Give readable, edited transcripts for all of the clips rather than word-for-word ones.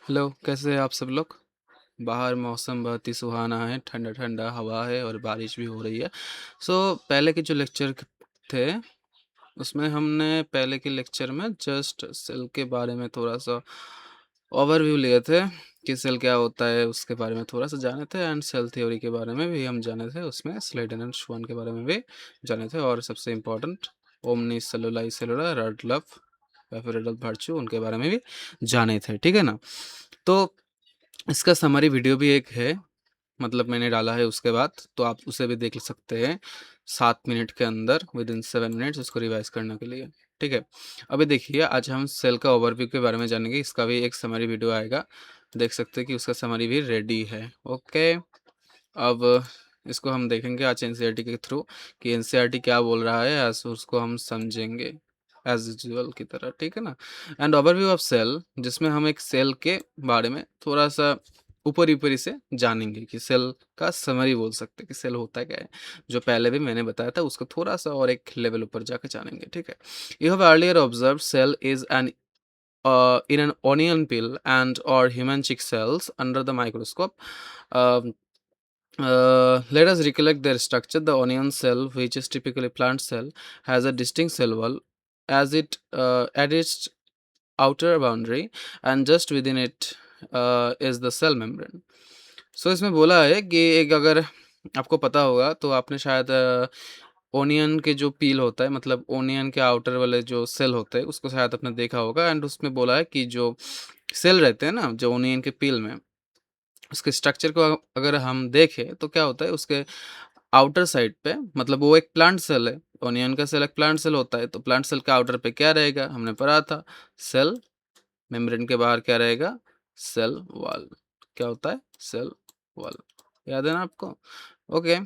Hello, कैसे हैं आप सब लोग? बाहर मौसम बहुत ही सुहाना है, ठंडा-ठंडा हवा है और बारिश भी हो रही है। पहले के जो लेक्चर थे, उसमें हमने पहले के लेक्चर में जस्ट सेल के बारे में थोड़ा-सा ओवरव्यू लिए थे कि सेल क्या होता है, उसके बारे में थोड़ा-सा जाने थे एंड सेल थ्योरी के बारे में भी हम जाने थे। उसमें स्लेटन एंड श्वान के बारे में भी जाने थे और सबसे इम्पोर्टेंट ओमनी सेलुलर, रटलफ या फिर रडल्फ वर्च्यू उनके बारे में भी जाने थे, ठीक है ना? तो इसका समरी वीडियो भी एक है, मतलब मैंने डाला है उसके बाद, तो आप उसे भी देख सकते हैं 7 मिनट के अंदर, विदिन 7 मिनट्स उसको रिवाइज करने के लिए, ठीक है। अभी देखिए, आज हम सेल का ओवरव्यू के बारे में जानेंगे। इसका भी एक समरी वीडियो आएगा, देख सकते हैं कि उसका समरी भी रेडी है। ओके, अब इसको हम देखेंगे आज एनसीईआरटी के थ्रू कि एनसीईआरटी क्या बोल रहा है, ऐसे उसको हम समझेंगे एज यूजुअल की तरह, ठीक है ना। एंड ओवरव्यू ऑफ सेल, जिसमें हम एक सेल के बारे में थोड़ा सा ऊपरी ऊपरी से जानेंगे कि सेल का समरी बोल सकते हैं कि सेल होता क्या है। जो पहले भी मैंने बताया था उसको थोड़ा सा और एक लेवल ऊपर जाकर जानेंगे, ठीक है। You have earlier observe cell is an in an onion peel and or human chick cells under the microscope. Um, let us recollect their structure. The onion cell, which is typically plant cell, has a distinct cell wall as it at its outer boundary, and just within it is the cell membrane. So इसमें बोला है कि एक अगर आपको पता होगा तो आपने शायद ओनियन के जो पील होता है, मतलब ओनियन के आउटर वाले जो सेल होते हैं उसको शायद आपने देखा होगा। एंड उसमें बोला है कि जो सेल रहते हैं ना जो ओनियन के पील में, उसके स्ट्रक्चर को अगर हम देखें तो क्या होता है उसके आउटर साइड पे, मतलब वो एक प्लांट सेल है। ओनियन का सेल एक प्लांट सेल होता है, तो प्लांट सेल का आउटर पे क्या रहेगा हमने पढ़ा था, सेल मेम्ब्रेन के बाहर क्या रहेगा, सेल वॉल। क्या होता है, सेल वॉल, याद है ना आपको? ओके,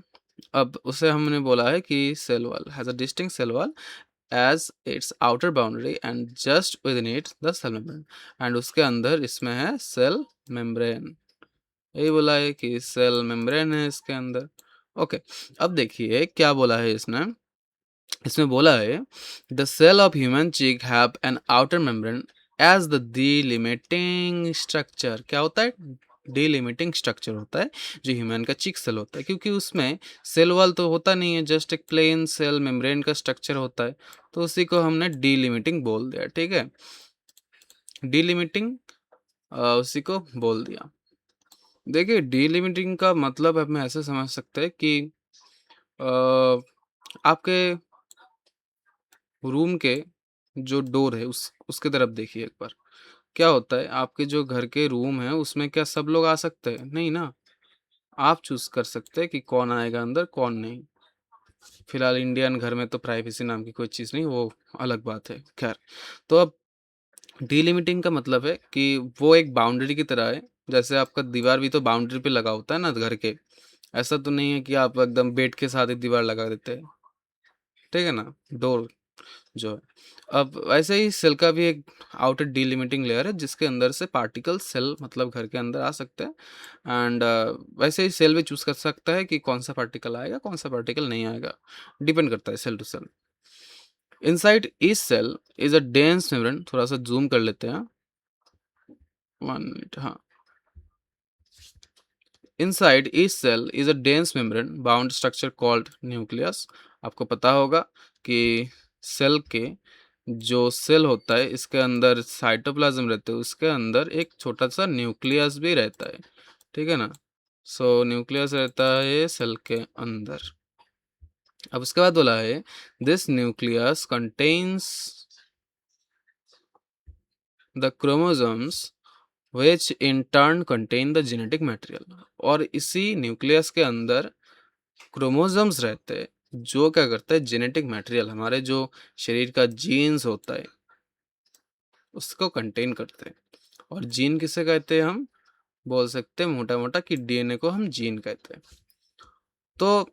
अब उसे हमने बोला है कि cell wall has a distinct cell wall as its outer boundary and just within it the cell membrane, and उसके अंदर इसमें है सेल मेम्ब्रेन। यही बोला है कि सेल मेम्ब्रेन है इसके अंदर। ओके, अब देखिए क्या बोला है इसने। इसमें बोला है the cell of human cheek have an outer membrane as the delimiting structure. क्या होता है, डिलिमिटिंग स्ट्रक्चर होता है जो ह्यूमन का चिक सेल होता है, क्योंकि उसमें सेल वॉल तो होता नहीं है, जस्ट एक प्लेन सेल मेम्ब्रेन का स्ट्रक्चर होता है, तो उसी को हमने डिलिमिटिंग बोल दिया, ठीक है। डिलिमिटिंग उसी को बोल दिया। देखिए, डिलिमिटिंग का मतलब हम ऐसे समझ सकते हैं कि आपके रूम के जो डोर है उसके तरफ देखिए एक बार। क्या होता है, आपके जो घर के रूम है उसमें क्या सब लोग आ सकते हैं? नहीं ना। आप चूज कर सकते हैं कि कौन आएगा अंदर कौन नहीं। फिलहाल इंडियन घर में तो प्राइवेसी नाम की कोई चीज़ नहीं, वो अलग बात है। खैर, तो अब डिलिमिटिंग का मतलब है कि वो एक बाउंड्री की तरह है। जैसे आपका दीवार भी तो बाउंड्री पे लगा होता है ना घर के। ऐसा तो नहीं है कि आप एकदम बेड के साथ एक दीवार लगा देते हैं, ठीक है ना, डोर जो है। अब वैसे ही सेल का भी एक आउटर डिलिमिटिंग लेयर है जिसके अंदर से पार्टिकल सेल मतलब घर के अंदर आ सकते हैं। एंड वैसे ही सेल भी चूज कर सकता है कि कौन सा पार्टिकल आएगा कौन सा पार्टिकल नहीं आएगा, डिपेंड करता है cell to cell. Inside each cell is a dense membrane, थोड़ा सा जूम कर लेते हैं, 1 मिनट, हाँ। Inside each cell is a dense membrane bound structure called nucleus. आपको पता होगा कि सेल के जो सेल होता है इसके अंदर साइटोप्लाज्म रहते हैं, उसके अंदर एक छोटा सा न्यूक्लियस भी रहता है, ठीक है ना। सो न्यूक्लियस रहता है सेल के अंदर। अब उसके बाद बोला है this nucleus contains the chromosomes which in turn contain the genetic material। और इसी न्यूक्लियस के अंदर क्रोमोसोम्स रहते हैं जो क्या करता है, जेनेटिक मटेरियल हमारे जो शरीर का जीन्स होता है उसको कंटेन करते हैं। और जीन किसे कहते हैं, हम बोल सकते हैं मोटा मोटा कि डीएनए को हम जीन कहते हैं। तो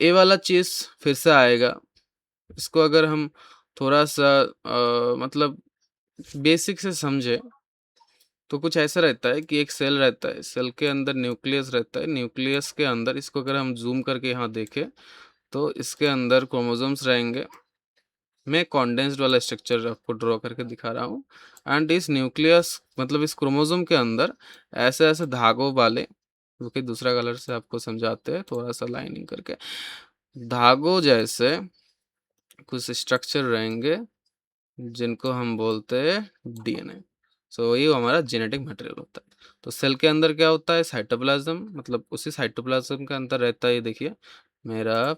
ये वाला चीज़ फिर से आएगा। इसको अगर हम थोड़ा सा मतलब बेसिक से समझे तो कुछ ऐसा रहता है कि एक सेल रहता है, सेल के अंदर न्यूक्लियस रहता है, न्यूक्लियस के अंदर इसको अगर हम जूम करके यहाँ देखें तो इसके अंदर क्रोमोसोम्स रहेंगे। मैं कॉन्डेंस्ड वाला स्ट्रक्चर आपको ड्रॉ करके दिखा रहा हूँ। एंड इस न्यूक्लियस मतलब इस क्रोमोसोम के अंदर ऐसे-ऐसे धागों वाले, ओके दूसरा कलर से आपको समझाते हैं थोड़ा-सा लाइनिंग करके। धागों जैसे कुछ स्ट्रक्चर रहेंगे जिनको हम बोलते हैं डीएनए। सो ये हमारा जेनेटिक मटेरियल होता है। तो सेल के अंदर क्या होता है, साइटोप्लाज्म, मतलब उसी साइटोप्लाज्म के अंदर रहता है, ये देखिए मेरा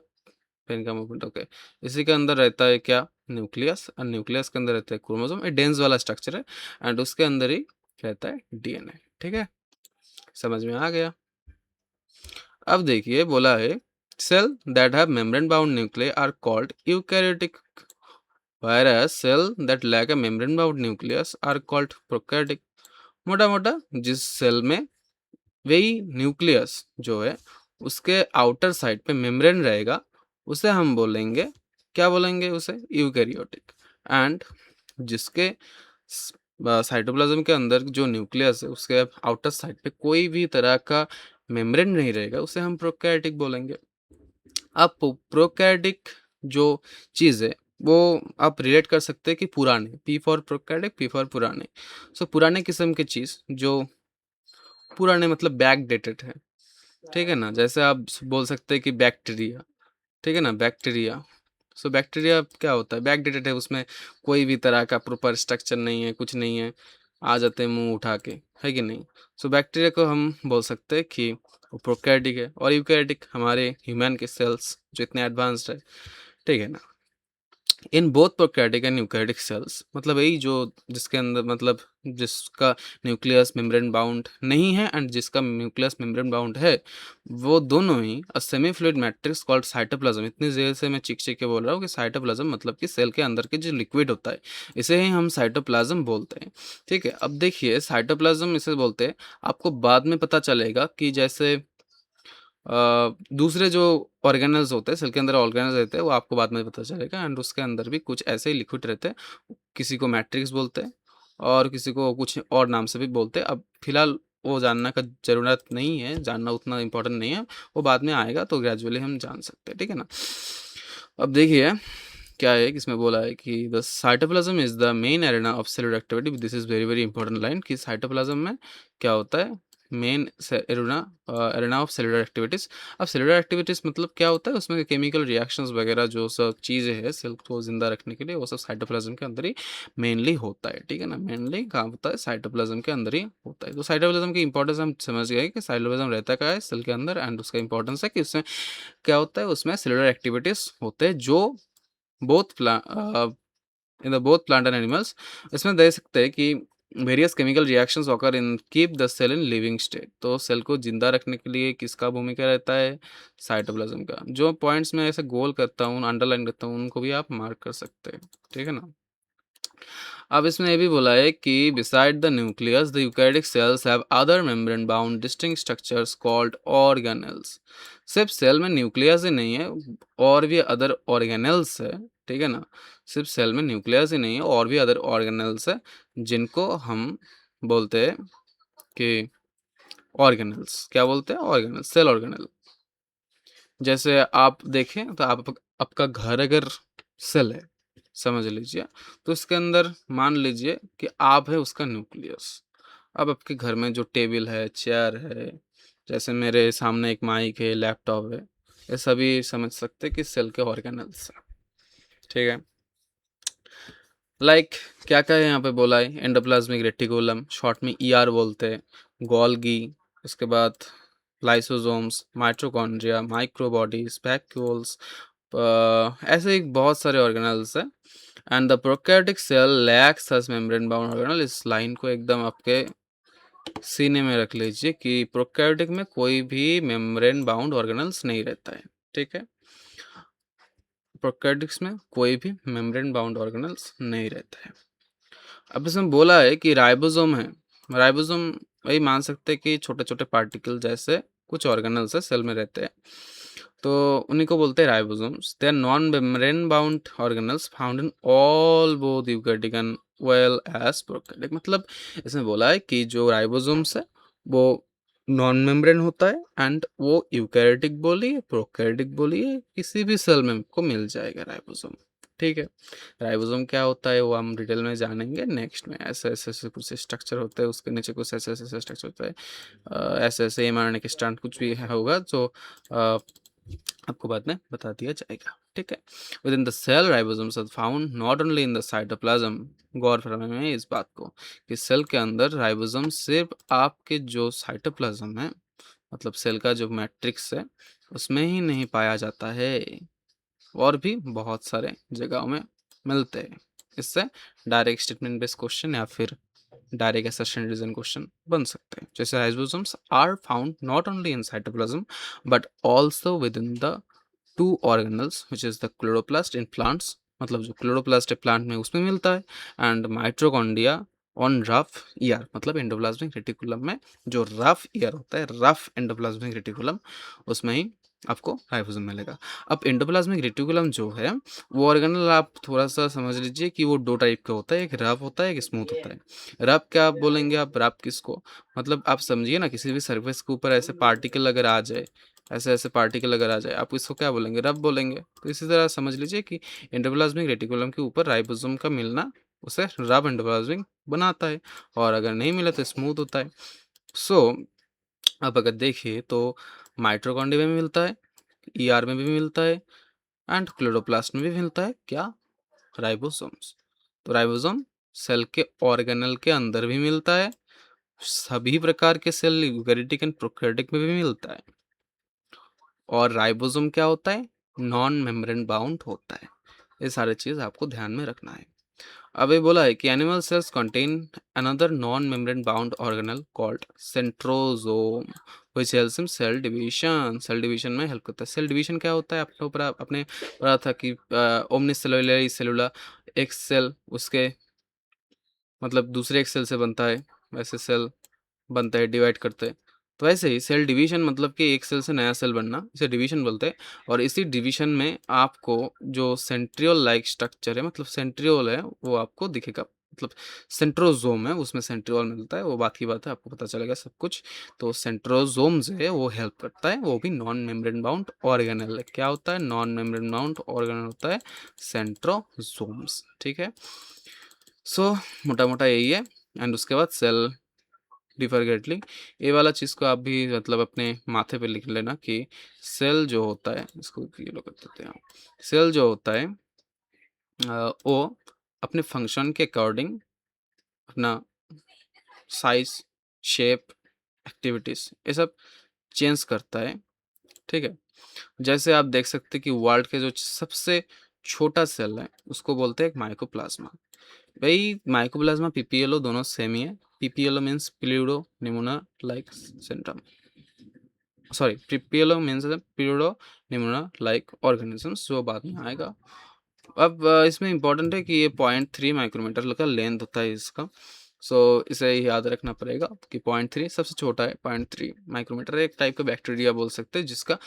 पेन का मूवमेंट, ओके। इसी के अंदर रहता है क्या, न्यूक्लियस, और न्यूक्लियस के अंदर रहता है क्रोमोसोम, ये डेंस वाला स्ट्रक्चर है। एंड उसके अंदर ही रहता है डीएनए। ठीक है, समझ में आ गया। अब देखिए बोला है cell that have membrane bound nucleus are called eukaryotic, whereas cell that lack a membrane bound nucleus are called prokaryotic। मोटा मोटा जिस सेल में वही न्यूक्लियस जो है उसके आउटर साइड पे मेम्ब्रेन रहेगा उसे हम बोलेंगे, क्या बोलेंगे उसे, यूकैरियोटिक। एंड जिसके साइटोप्लाज्म के अंदर जो न्यूक्लियस है उसके आउटर साइड पे कोई भी तरह का मेम्ब्रेन नहीं रहेगा उसे हम प्रोकैरियोटिक बोलेंगे। अब प्रोकैरियोटिक जो चीज़ है वो आप रिलेट कर सकते हैं कि पुराने, P for prokaryotic, P for पुराने। सो पुराने किस्म की चीज़ जो पुराने मतलब बैक डेटेड है, ठीक है ना, जैसे आप बोल सकते हैं कि बैक्टीरिया, ठीक है ना, बैक्टीरिया। सो बैक्टीरिया क्या होता है, बैक डेटेड है, उसमें कोई भी तरह का प्रॉपर स्ट्रक्चर नहीं है, कुछ नहीं है, आ जाते हैं मुंह उठा के, है कि नहीं। सो बैक्टीरिया को हम बोल सकते हैं कि वो प्रोकैरियोटिक है। और यूकैरियोटिक हमारे ह्यूमन के सेल्स जो इतने एडवांस्ड है, ठीक है ना। In both prokaryotic and eukaryotic cells, मतलब यही जो जिसके अंदर मतलब जिसका न्यूक्लियस मेम्ब्रेन बाउंड नहीं है एंड जिसका न्यूक्लियस मेम्ब्रेन बाउंड है, वो दोनों ही a semi fluid matrix called cytoplasm. इतनी देर से मैं चिक के बोल रहा हूँ कि साइटोप्लाज्म मतलब कि सेल के अंदर के जो लिक्विड होता है इसे ही हम साइटोप्लाज्म बोलते हैं। ठीक है, अब देखिए साइटोप्लाज्म इसे बोलते हैं, आपको बाद में पता चलेगा कि जैसे दूसरे जो ऑर्गेनल्स होते हैं, सेल के अंदर ऑर्गेनल्स रहते हैं, वो आपको बाद में पता चलेगा। एंड उसके अंदर भी कुछ ऐसे ही लिक्विड रहते हैं, किसी को मैट्रिक्स बोलते हैं और किसी को कुछ और नाम से भी बोलते हैं। अब फिलहाल वो जानना का ज़रूरत नहीं है, जानना उतना इम्पोर्टेंट नहीं है, वो बाद में आएगा तो ग्रेजुअली हम जान सकते हैं, ठीक है ना। अब देखिए क्या है कि इसमें बोला है कि the cytoplasm is the main arena of cellular activity. This is very very important line कि साइटोप्लाज्म में क्या होता है, main arena, arena of cellular activities. अब सेलुलर एक्टिविटीज मतलब क्या होता है, उसमें केमिकल रिएक्शंस वगैरह जो सब चीज़ें हैं सेल को जिंदा रखने के लिए, वो सब साइटोप्लाज्म के अंदर ही मेनली होता है, ठीक है ना। मेनली कहाँ होता है, साइटोप्लाज्म के अंदर ही होता है। तो साइटोप्लाज्म की इंपॉर्टेंस हम समझ गए कि साइटोप्लाज्म रहता क्या है सेल के अंदर, एंड उसका इंपॉर्टेंस है कि उसमें क्या होता है, उसमें सेलुलर एक्टिविटीज होते हैं जो both in the both plant and animals. इसमें देख सकते हैं कि various chemical reactions occur in keep the cell in living state. तो सेल को जिंदा रखने के लिए किसका भूमिका रहता है, साइटोप्लाज्म का। जो पॉइंट्स मैं ऐसे गोल करता हूँ, अंडरलाइन करता हूँ, उनको भी आप मार्क कर सकते हैं, ठीक है ना। अब इसमें ये भी बोला है कि beside the nucleus the eukaryotic cells have other membrane bound distinct structures called organelles. सिर्फ सेल में न्यूक्लियस ही नहीं है, और भी अदर ऑर्गेनेल्स है, ठीक है ना। सिर्फ सेल में न्यूक्लियस ही नहीं है, और भी अदर ऑर्गेनेल्स है जिनको हम बोलते हैं कि ऑर्गेनेल्स। क्या बोलते हैं, ऑर्गेनेल्स, सेल ऑर्गेनेल। जैसे आप देखें तो आप आपका घर अगर सेल है समझ लीजिए, तो इसके अंदर मान लीजिए कि आप है उसका न्यूक्लियस। अब आपके घर में जो टेबल है, चेयर है, जैसे मेरे सामने एक माइक है, लैपटॉप है, ये सभी समझ सकते हैं कि सेल के ऑर्गेनल्स हैं, ठीक है। लाइक क्या क्या है यहाँ पे बोला है, एंडोप्लाज्मिक रेटिकुलम, शॉर्ट में ईआर बोलते हैं, गोल्गी, उसके बाद लाइसोसोम्स, माइटोकॉन्ड्रिया, माइक्रोबॉडीज, वैक्यूल्स, ऐसे ही बहुत सारे ऑर्गेनल्स हैं। And the prokaryotic cell lacks such membrane bound organelle. इस लाइन को एकदम आपके सीने में रख लीजिए कि प्रोकैरियोटिक में कोई भी मेम्ब्रेन बाउंड ऑर्गेनल्स नहीं रहता है, ठीक है। प्रोकैरियोटिक्स में कोई भी मेम्ब्रेन बाउंड ऑर्गेनल्स नहीं रहता है। अब इसमें बोला है कि राइबोसोम है, राइबोसोम वही मान सकते हैं कि छोटे छोटे पार्टिकल जैसे कुछ ऑर्गेनल्स है सेल में रहते हैं, तो उन्हीं को बोलते हैं ribosomes. They are non membrane bound organelles found in all both eukaryotic and well as prokaryotic. मतलब इसमें बोला है कि जो राइबोसोम्स है वो नॉन मेम्ब्रेन होता है, एंड वो यूकैरियोटिक बोलिए, प्रोकैरियोटिक बोलिए, किसी भी सेल में आपको मिल जाएगा राइबोसोम, ठीक है। राइबोसोम क्या होता है वो हम डिटेल में जानेंगे नेक्स्ट में। ऐसे कुछ स्ट्रक्चर होते हैं, उसके नीचे कुछ ऐसे स्ट्रक्चर होता है, ऐसे mRNA के स्ट्रैंड कुछ भी होगा जो आपको बाद में बता दिया जाएगा। ठीक है। Within the cell ribosomes are found not only in the cytoplasm. गौर फरमाइए इस बात को कि सेल के अंदर राइबोसोम सिर्फ आपके जो साइटोप्लाज्म है, मतलब सेल का जो मैट्रिक्स है, उसमें ही नहीं पाया जाता है, और भी बहुत सारे जगहों में मिलते हैं। इससे डायरेक्ट स्टेटमेंट बेस्ड क्वेश्चन या फिर डायरेक्ट असर्शन रीजन क्वेश्चन बन सकते हैं। जैसे ribosomes are found not only in cytoplasm but also within the two organelles which is the chloroplast in plants, मतलब जो क्लोरोप्लास्ट है प्लांट में उसमें मिलता है, and mitochondria on rough ER, मतलब एंडोप्लाज्मिक रेटिकुलम में जो रफ ईयर होता है, रफ एंडोप्लाज्मिक रेटिकुलम, उसमें ही आपको राइबोसोम मिलेगा। अब एंडोप्लाज्मिक रेटिकुलम जो है वो ऑर्गेनल आप थोड़ा सा समझ लीजिए कि वो दो टाइप का होता है, एक रफ होता है, एक स्मूथ होता है। रफ क्या आप बोलेंगे, आप रफ किसको, मतलब आप समझिए ना, किसी भी सरफेस के ऊपर ऐसे पार्टिकल अगर आ जाए, ऐसे पार्टिकल अगर आ जाए, आप इसको क्या बोलेंगे, रफ बोलेंगे। तो इसी तरह समझ लीजिए कि एंडोप्लाज्मिक रेटिकुलम के ऊपर राइबोसोम का मिलना उसे रफ एंडोप्लाज्मिक बनाता है, और अगर नहीं मिला तो स्मूथ होता है। सो अब अगर देखिए तो माइटोकॉन्ड्रिया में मिलता है, ईआर में भी मिलता है, एंड क्लोरोप्लास्ट में भी मिलता है क्या, राइबोसोम्स। तो राइबोसोम सेल के ऑर्गेनल के अंदर भी मिलता है, सभी प्रकार के सेल यूकेरियोटिक एंड प्रोकैरियोटिक में भी मिलता है। और राइबोसोम क्या होता है, नॉन मेम्ब्रेन बाउंड होता है। ये सारे चीज आपको ध्यान में रखना है। अब ये बोला है कि animal cells contain another non membrane bound organelle called centrosome which helps in cell division. Cell division में हेल्प करता है। सेल डिवीजन क्या होता है, आपने ऊपर आपने पढ़ा था कि ओमनी सेलुलर, एक सेल उसके मतलब दूसरे एक सेल से बनता है, वैसे सेल बनता है, डिवाइड करते हैं। तो ऐसे ही सेल डिवीजन मतलब कि एक सेल से नया सेल बनना, इसे डिवीजन बोलते हैं। और इसी डिवीजन में आपको जो सेंट्रियोल लाइक स्ट्रक्चर है, मतलब सेंट्रियोल है, वो आपको दिखेगा, मतलब सेंट्रोजोम है उसमें सेंट्रियोल मिलता है, वो बाकी बात है, आपको पता चलेगा सब कुछ। तो सेंट्रोजोम जो है वो हेल्प करता है, वो भी नॉन मेम्ब्रेन बाउंड ऑर्गेनल है। क्या होता है, नॉन मेम्ब्रेन बाउंड ऑर्गेनल होता है सेंट्रोजोम्स। ठीक है। सो मोटा मोटा यही है। एंड उसके बाद सेल डिफर ग्रेटली, ये वाला चीज़ को आप भी मतलब अपने माथे पे लिख लेना कि सेल जो होता है, इसको ये लोग कर देते हैं, सेल जो होता है वो अपने फंक्शन के अकॉर्डिंग अपना साइज, शेप, एक्टिविटीज ये सब चेंज करता है। ठीक है। जैसे आप देख सकते हैं कि वर्ल्ड के जो सबसे छोटा सेल है उसको बोलते हैं माइकोप्लाज्मा। भाई माइकोप्लाज्मा पीपीएलओ दोनों सेम ही है। PPLO means pleuro pneumonia like syndrome, sorry PPLO means pleuro pneumonia like organisms, जो बाद में आएगा। अब इसमें इंपॉर्टेंट है कि ये 0.3 माइक्रोमीटर का लेंथ होता है इसका। सो इसे याद रखना पड़ेगा कि 0.3 सबसे छोटा है, 0.3 माइक्रोमीटर। एक टाइप का बैक्टीरिया बोल सकते हैं जिसका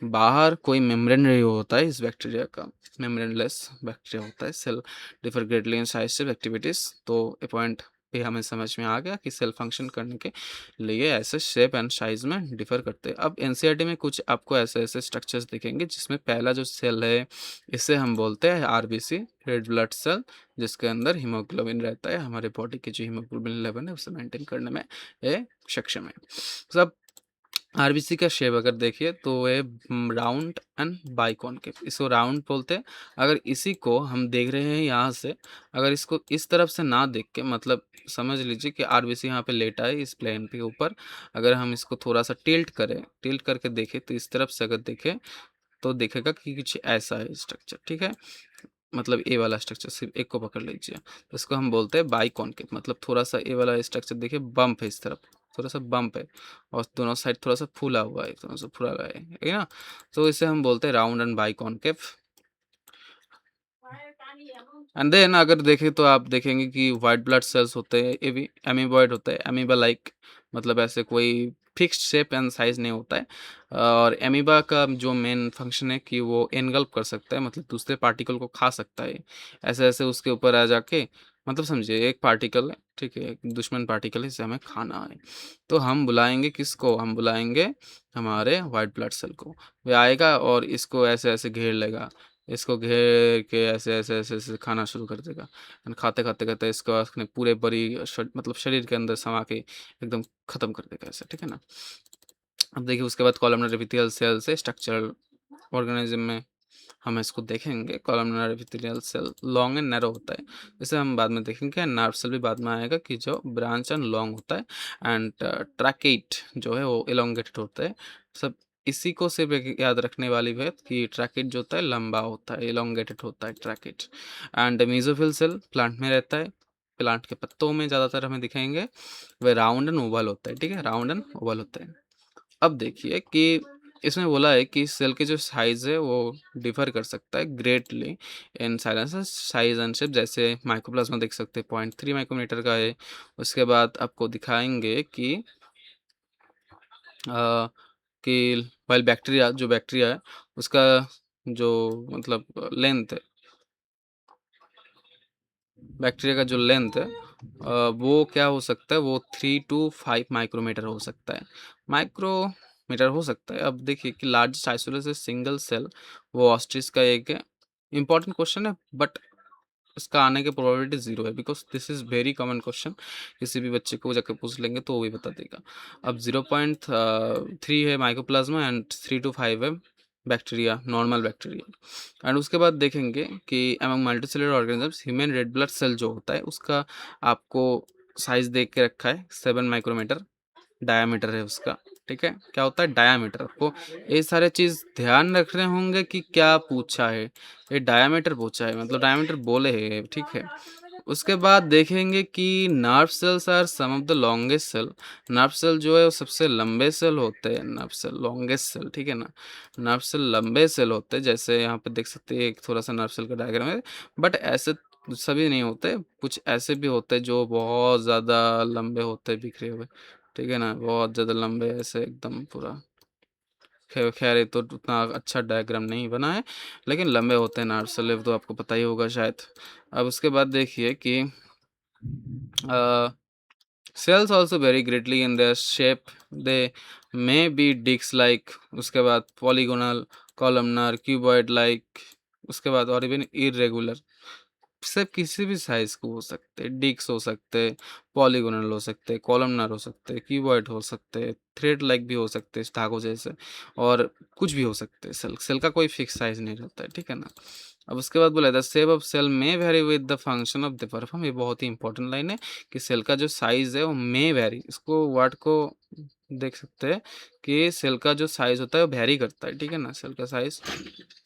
बाहर कोई मेम्ब्रेन नहीं होता है, इस बैक्टीरिया का मेम्ब्रेनलेस बैक्टीरिया होता है। Cell differ greatly in size से एक्टिविटीज। तो ए पॉइंट पे हमें समझ में आ गया कि सेल फंक्शन करने के लिए ऐसे शेप एंड साइज में डिफर करते हैं। अब एनसीईआरटी में कुछ आपको ऐसे ऐसे स्ट्रक्चर्स दिखेंगे जिसमें पहला जो सेल है इसे हम बोलते हैं आरबीसी, रेड ब्लड सेल, जिसके अंदर हीमोग्लोबिन रहता है। हमारे बॉडी के जो हीमोग्लोबिन लेवल है उसे मेंटेन करने में ये सक्षम है। सब आरबीसी का शेप अगर देखिए तो ये राउंड एंड बाइकॉनकेव, इसको राउंड बोलते हैं। अगर इसी को हम देख रहे हैं यहाँ से, अगर इसको इस तरफ से ना देख के, मतलब समझ लीजिए कि आरबीसी यहाँ पे लेटा है इस प्लेन के ऊपर, अगर हम इसको थोड़ा सा टिल्ट करें, टिल्ट करके देखें, तो इस तरफ से अगर देखें तो देखेगा कि कुछ ऐसा है स्ट्रक्चर। ठीक है। मतलब ए वाला स्ट्रक्चर, सिर्फ एक को पकड़ लीजिए, तो इसको हम बोलते हैं बाइकॉनकेव। मतलब थोड़ा सा ए वाला स्ट्रक्चर देखिए, बम्प है इस तरफ, थोड़ा सा बम्प है, और दोनों साइड थोड़ा सा फूला हुआ है, थोड़ा सा फूला हुआ है ना। तो इसे हम बोलते हैं round and biconcave. And then अगर देखें तो आप देखेंगे कि वाइट ब्लड सेल्स होते हैं, ये भी एमीबॉइड होता है, एमीबा लाइक, मतलब ऐसे कोई फिक्स्ड शेप एंड साइज नहीं होता है। और एमीबा का जो मेन फंक्शन है कि वो एनगल्प कर सकता है, मतलब दूसरे पार्टिकल को खा सकता है, ऐसे ऐसे उसके ऊपर आ जाके, मतलब समझिए एक पार्टिकल है, ठीक है, एक दुश्मन पार्टिकल है, इसे हमें खाना है। तो हम बुलाएंगे किसको, हम बुलाएंगे हमारे वाइट ब्लड सेल को। वे आएगा और इसको ऐसे ऐसे घेर लेगा, इसको घेर के ऐसे खाना शुरू कर देगा एंड खाते इसको अपने पूरे मतलब शरीर के अंदर समा के एकदम ख़त्म कर देगा ऐसे, ठीक है ना। अब देखिए उसके बाद कॉलमनर एपिथेलियल सेल से स्ट्रक्चरल ऑर्गेनिज्म में हम इसको देखेंगे। Columnar epithelial cell long and narrow होता है, इसे हम बाद में देखेंगे। नर्व सेल भी बाद में आएगा कि जो ब्रांच एंड लॉन्ग होता है एंड ट्रैकेट जो है वो एलोंगेटेड होता है। सब इसी को सिर्फ एक याद रखने वाली बात कि ट्रैकेट जो होता है लंबा होता है, एलोंगेटेड होता है tracheid. And mesophyll cell plant में रहता है, प्लांट के पत्तों में ज़्यादातर हमें दिखाएंगे। वह राउंड एंड ओवल होता है, ठीक है, राउंड एंड ओवल होता है। अब देखिए कि इसमें बोला है कि सेल की जो साइज़ है वो डिफ़र कर सकता है greatly in size and shape. जैसे माइक्रोप्लाज्मा देख सकते हैं 0.3 माइक्रोमीटर का है। उसके बाद आपको दिखाएँगे कि अ, कि व्हाइल बैक्टीरिया है उसका जो मतलब लेंथ है, बैक्टीरिया का जो लेंथ है वो क्या हो सकता है, वो 3 टू 5 माइक्रोमीटर हो सकता है, माइक्रोमीटर हो सकता है। अब देखिए कि लार्जेस्ट आइसोलेटेड सिंगल सेल वो ऑस्ट्रिच का एक है। इंपॉर्टेंट क्वेश्चन है बट इसका आने की प्रोबेबिलिटी 0 है because this is very common question. किसी भी बच्चे को जाकर पूछ लेंगे तो वो भी बता देगा। अब 0.3 है माइक्रोप्लाज्मा एंड 3 टू 5 है बैक्टीरिया, नॉर्मल बैक्टीरिया। एंड उसके बाद देखेंगे कि among multicellular organisms human red blood cell जो होता है उसका आपको साइज देख के रखा है 7 माइक्रोमीटर डायामीटर है उसका, ठीक है। क्या होता है डायामीटर, आपको ये सारे चीज़ ध्यान रखने होंगे कि क्या पूछा है। ये डायामीटर पूछा है मतलब डायामीटर बोले है, ठीक है। उसके बाद देखेंगे कि nerve cells are some of the longest cell. Nerve cell जो है वो सबसे लंबे सेल होते हैं, नर्व सेल लॉन्गेस्ट सेल, ठीक है ना। नर्व सेल लंबे सेल होते हैं, जैसे यहाँ पे देख सकते हैं एक थोड़ा सा नर्व सेल का डायग्राम है। बट ऐसे सभी नहीं होते, कुछ ऐसे भी होते हैं जो बहुत ज़्यादा लंबे होते हैं बिखरे हुए, ठीक है ना, बहुत ज़्यादा लंबे ऐसे एकदम पूरा। खैर ये तो उतना अच्छा डायग्राम नहीं बना है, लेकिन लंबे होते हैं नर्व सेल, तो आपको पता ही होगा शायद। अब उसके बाद देखिए कि cells also vary greatly in their shape. They may be discs like, उसके बाद polygonal, columnar, cuboid like, उसके बाद और इवन irregular। सब किसी भी साइज को हो सकते हैं, डिक्स हो सकते हैं, पॉलीगोनल हो सकते हैं, कॉलमनर हो सकते हैं, क्यूबॉइड हो सकते हैं, थ्रेड लाइक भी हो सकते हैं धागों जैसे, और कुछ भी हो सकते हैं। सेल सेल का कोई फिक्स साइज नहीं रहता है, ठीक है ना। अब उसके बाद बोला the shape of cell may vary with the function of the perform. ये बहुत ही इंपॉर्टेंट लाइन है कि सेल का जो साइज है वो मे वेरी, इसको वर्ड को देख सकते हैं कि सेल का जो साइज होता है वो वेरी करता है, ठीक है ना। सेल का साइज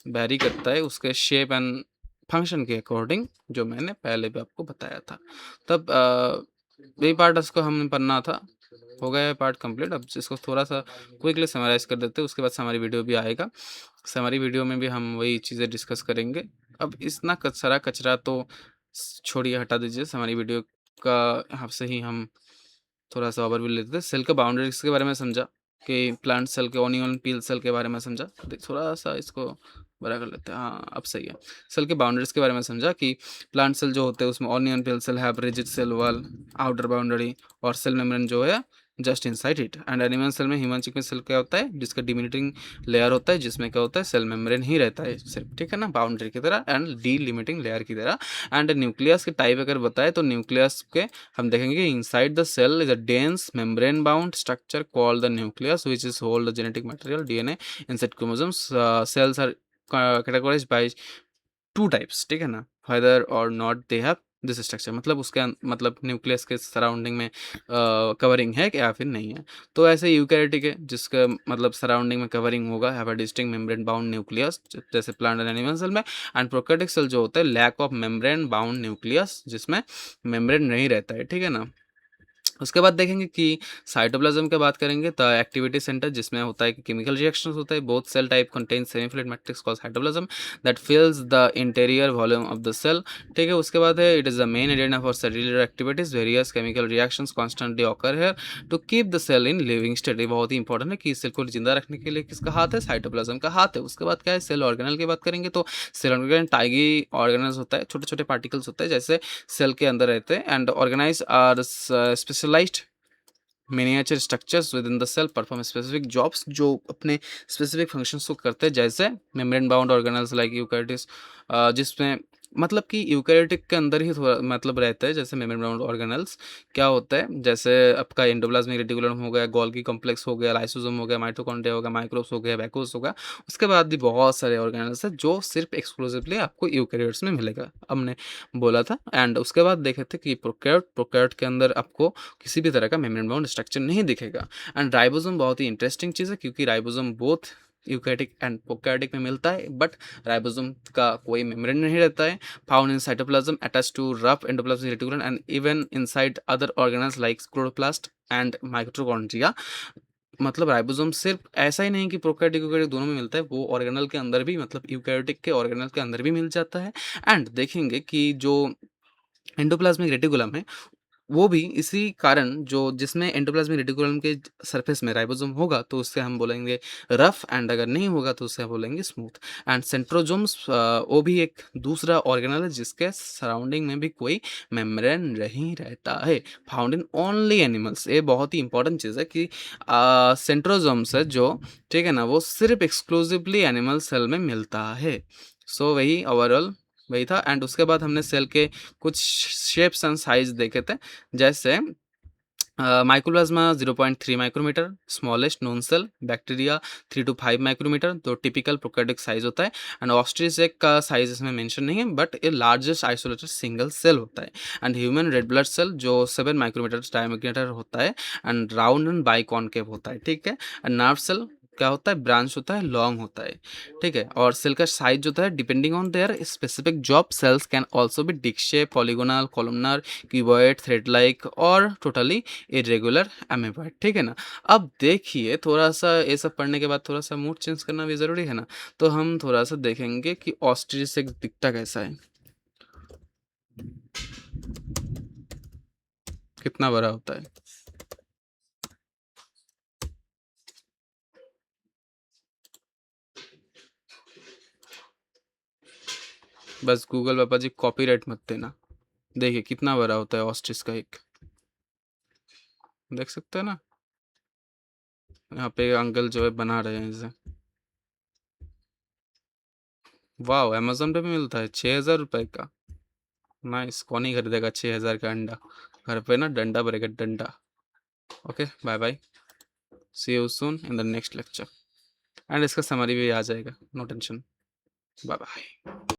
वेरी करता है उसके शेप एंड फंक्शन के अकॉर्डिंग, जो मैंने पहले भी आपको बताया था। तब यही पार्ट इसको हमने पढ़ना था, हो गया है पार्ट कंप्लीट। अब इसको थोड़ा सा क्विकली समराइज़ कर देते हैं, उसके बाद समरी वीडियो भी आएगा। समरी वीडियो में भी हम वही चीज़ें डिस्कस करेंगे। अब इतना सारा कचरा तो छोड़िए, हटा दीजिए। समरी वीडियो का यहाँ से ही हम थोड़ा सा ओवरव्यू लेते थे। सेल के बाउंड्रीज के बारे में समझा कि प्लांट सेल के ओनियन पील सेल के बारे में समझा। थोड़ा सा इसको बड़ा कर लेते हैं, हाँ अब सही है। सेल के बाउंड्रीज के बारे में समझा कि प्लांट सेल जो होते हैं उसमें onion peel cell have rigid cell wall, outer boundary, और सेल मेम्ब्रेन जो है just inside it. And animal cell में, ह्यूमन चिक में सेल क्या होता है, जिसका डिमिनिटिंग लेयर होता है, जिसमें क्या होता है सेल मेम्ब्रेन ही रहता है सिर्फ, ठीक है ना, बाउंड्री की तरह एंड डीलिमिटिंग लेयर की तरह। एंड न्यूक्लियस के टाइप अगर बताए तो न्यूक्लियस के हम देखेंगे inside the cell is a dense membrane bound structure called the nucleus which is hold the genetic material DNA inside chromosomes. Cells are categorized by two types, ठीक है ना, whether or not they have this structure. मतलब उसके मतलब nucleus के surrounding में covering है या फिर नहीं है। तो ऐसे यूकैरियोटिक है जिसका मतलब सराउंडिंग में कवरिंग होगा, have a distinct membrane bound nucleus, जैसे प्लांट एंड एनिमल सेल में। एंड प्रोकैरियोटिक सेल जो होता है lack of membrane bound nucleus, जिसमें मेम्ब्रेन नहीं रहता है, ठीक है ना। उसके बाद देखेंगे कि साइटोप्लाज्म की बात करेंगे तो एक्टिविटी सेंटर, जिसमें होता है कि केमिकल रिएक्शंस होता है। Both cell type contain semi fluid matrix called cytoplasm that fills the interior volume of the cell, ठीक है। उसके बाद है it is the main area for cellular activities, various chemical reactions constantly occur here to keep the cell in living state. ये बहुत ही important है कि इस सेल को जिंदा रखने के लिए किसका हाथ है, साइटोप्लाज्म का हाथ है। उसके बाद क्या है, सेल ऑर्गेनल की बात करेंगे तो सेल ऑर्गेनल टाइगी ऑर्गेनल्स होता है, छोटे छोटे पार्टिकल्स होते हैं जैसे सेल के अंदर रहते हैं। And organise are specialised miniature structures within the cell perform specific jobs, जो अपने स्पेसिफिक फंक्शंस को करते हैं, जैसे membrane bound organelles like eukaryotes, जिसमें मतलब कि यूकैरियोटिक के अंदर ही थोड़ा मतलब रहता है, जैसे मेम्ब्रेन बाउंड ऑर्गेनल्स क्या होता है, जैसे आपका एंडोप्लाज्मिक रेटिकुलम हो गया, गोल्गी कॉम्प्लेक्स हो गया, लाइसोसोम हो गया, माइटोकॉन्ड्रिया हो गया, माइक्रोब्स हो गया, वैक्यूल्स हो गया। उसके बाद भी बहुत सारे ऑर्गेनल्स हैं जो सिर्फ एक्सक्लूसिवली आपको यूकैरियोट्स में मिलेगा, हमने बोला था। एंड उसके बाद देखे थे कि प्रोकैरियोट के अंदर आपको किसी भी तरह का मेम्ब्रेन बाउंड स्ट्रक्चर नहीं दिखेगा। एंड राइबोसोम बहुत ही इंटरेस्टिंग चीज़ है, क्योंकि ribosome both eukaryotic and prokaryotic में मिलता है, बट राइबोसोम का कोई मेम्ब्रेन नहीं रहता है। Found in cytoplasm attached to rough endoplasmic reticulum and even inside other organelles like chloroplast and mitochondria. मतलब राइबोसोम सिर्फ ऐसा ही नहीं कि प्रोकैरियोटिक यूकैरियोटिक दोनों में मिलता है, वो ऑर्गेनल के अंदर भी, मतलब यूकैरियोटिक के ऑर्गेनल के अंदर भी मिल जाता है। एंड देखेंगे कि जो एंडोप्लाज्मिक रेटिकुलम है, वो भी इसी कारण, जो जिसमें एंडोप्लाज्मिक रेटिकुलम के सरफेस में राइबोसोम होगा तो उससे हम बोलेंगे रफ, एंड अगर नहीं होगा तो उससे हम बोलेंगे स्मूथ। एंड सेंट्रोजोम्स वो भी एक दूसरा ऑर्गेनल है जिसके सराउंडिंग में भी कोई मेम्ब्रेन नहीं रहता है। फाउंड इन ओनली एनिमल्स, ये बहुत ही इंपॉर्टेंट चीज़ है कि सेंट्रोजोम्स है जो, ठीक है ना, वो सिर्फ एक्सक्लूसिवली एनिमल सेल में मिलता है। सो वही ओवरऑल वही था। एंड उसके बाद हमने सेल के कुछ शेप्स एंड साइज देखे थे, जैसे mycoplasma 0.3 micrometre smallest known cell, bacteria 3 to 5 micrometre, तो टिपिकल प्रोकैरियोटिक साइज होता है। एंड ऑस्ट्रिच का साइज इसमें मेंशन नहीं है, बट ये लार्जेस्ट आइसोलेटेड सिंगल सेल होता है। And human red blood cell जो 7 माइक्रोमीटर डायमीटर होता है, एंड राउंड एंड बाइकॉनकेव होता है, ठीक है। एंड नर्व सेल क्या होता है, ब्रांच होता है, लॉन्ग होता है, ठीक है। और सेल का साइज जो होता है depending on their specific job, cells can also be disc shape, polygonal, columnar, cuboid, thread like or totally irregular amoeboid, ठीक है ना। अब देखिए थोड़ा-सा ये सब पढ़ने के बाद थोड़ा-सा मूड चेंज करना भी ज़रूरी है ना, तो हम थोड़ा-सा देखेंगे कि ऑस्ट्रिच दिखता कैसा है, कितना बड़ा होता है। बस गूगल पापा जी कॉपीराइट मत देना। देखिए कितना बड़ा होता है ऑस्ट्रिच का एक, देख सकते हैं ना? यहाँ पे अंकल जो है बना रहे हैं इसे। वाओ! अमेज़न पे भी मिलता है ₹6000 का। नाइस, कौन ही खरीदेगा 6000 का अंडा? घर पे ना डंडा पड़ेगा, डंडा। Okay, bye bye. See you soon in the next lecture. And इसका समरी भी आ जाएगा, नो टेंशन। Bye bye.